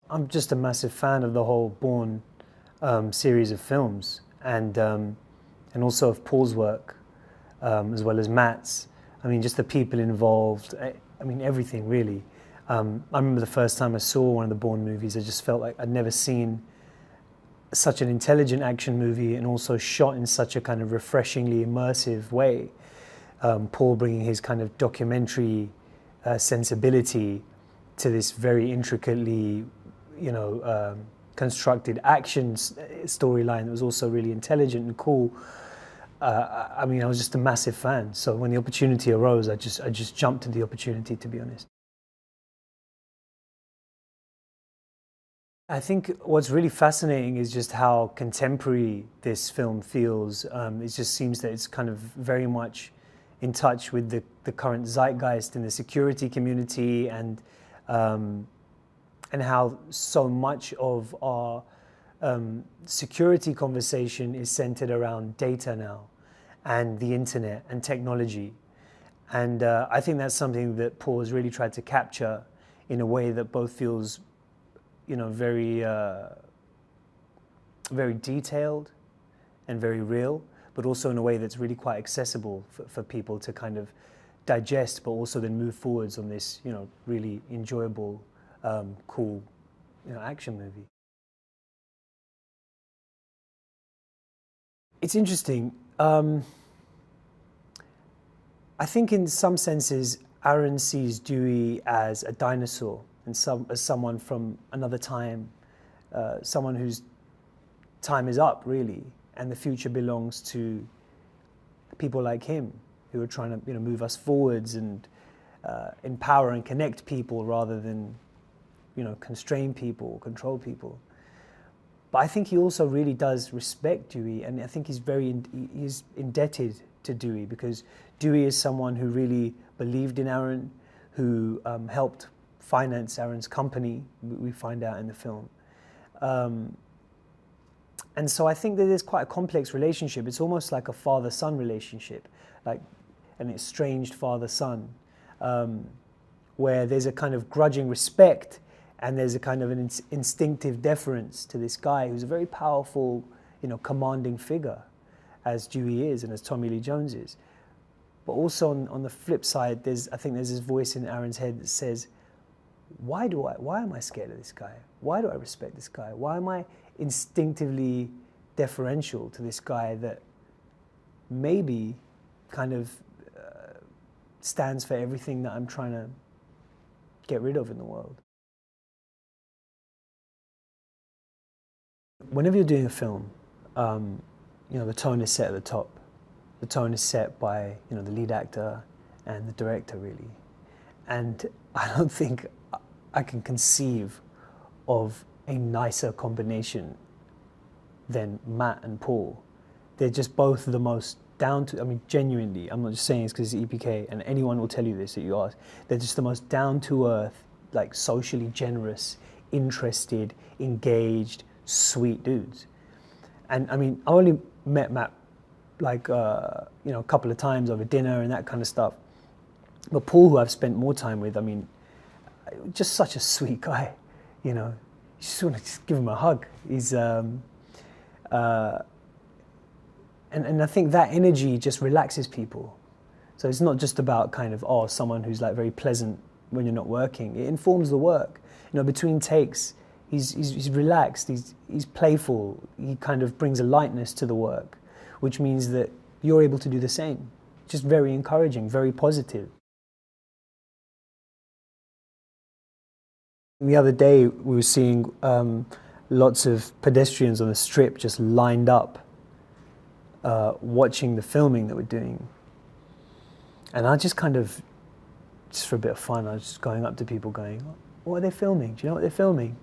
I'm just a massive fan of the whole Bourne series of films, and also of Paul's work, as well as Matt's. I mean, just the people involved. I mean, everything really. I remember the first time I saw one of the Bourne movies, I just felt like I'd never seen such an intelligent action movie, and also shot in such a kind of refreshingly immersive way. Paul bringing his kind of documentary sensibility to this very intricately, constructed action storyline that was also really intelligent and cool. I mean, I was just a massive fan. So when the opportunity arose, I just jumped at the opportunity, to be honest. I think what's really fascinating is just how contemporary this film feels. It just seems that it's kind of very much in touch with the current zeitgeist in the security community, and how so much of our security conversation is centered around data now, and the internet and technology. And I think that's something that Paul has really tried to capture in a way that both feels, very, very detailed and very real, but also in a way that's really quite accessible for people to kind of digest, but also then move forwards on this, really enjoyable, cool, action movie. It's interesting. I think in some senses, Aaron sees Dewey as a dinosaur and as someone from another time, someone whose time is up, really, and the future belongs to people like him who are trying to, move us forwards and empower and connect people rather than, constrain people, control people. But I think he also really does respect Dewey, and I think he's indebted to Dewey, because Dewey is someone who really believed in Aaron, who helped finance Aaron's company, we find out in the film. And so I think that there's quite a complex relationship. It's almost like a father-son relationship, like an estranged father-son, where there's a kind of grudging respect, and there's a kind of an instinctive deference to this guy who's a very powerful, commanding figure, as Dewey is and as Tommy Lee Jones is. But also on the flip side, I think there's this voice in Aaron's head that says, why am I scared of this guy? Why do I respect this guy? Why am I instinctively deferential to this guy that maybe kind of stands for everything that I'm trying to get rid of in the world? Whenever you're doing a film, the tone is set at the top. The tone is set by, the lead actor and the director, really. And I don't think I can conceive of a nicer combination than Matt and Paul. They're just both the most genuinely, I'm not just saying this because it's EPK, and anyone will tell you this that you ask, they're just the most down-to-earth, like socially generous, interested, engaged, sweet dudes. And I mean, I only met Matt like, a couple of times over dinner and that kind of stuff. But Paul, who I've spent more time with, I mean, just such a sweet guy, You just want to give him a hug. He's, and I think that energy just relaxes people. So it's not just about kind of, someone who's like very pleasant when you're not working. It informs the work. Between takes, he's relaxed, he's playful, he kind of brings a lightness to the work, which means that you're able to do the same. Just very encouraging, very positive. The other day we were seeing lots of pedestrians on the strip just lined up watching the filming that we're doing. And I just kind of, just for a bit of fun, I was just going up to people going, what are they filming? Do you know what they're filming?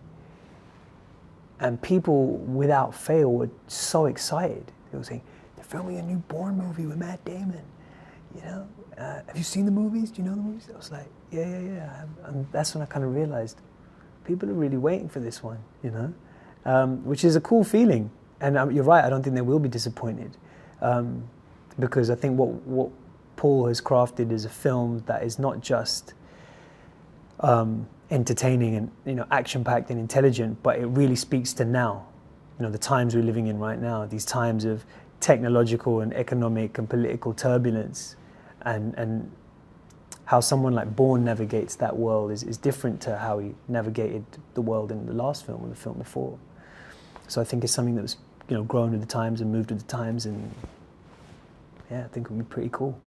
And people, without fail, were so excited. They were saying, they're filming a new Bourne movie with Matt Damon. Have you seen the movies? Do you know the movies? I was like, yeah. And that's when I kind of realized people are really waiting for this one, which is a cool feeling. And you're right, I don't think they will be disappointed, because I think what Paul has crafted is a film that is not just entertaining and, you know, action-packed and intelligent, but it really speaks to now, you know, the times we're living in right now, these times of technological and economic and political turbulence, and how someone like Bourne navigates that world is different to how he navigated the world in the last film or the film before. So I think it's something that was, you know, grown with the times and moved with the times, and yeah, I think it would be pretty cool.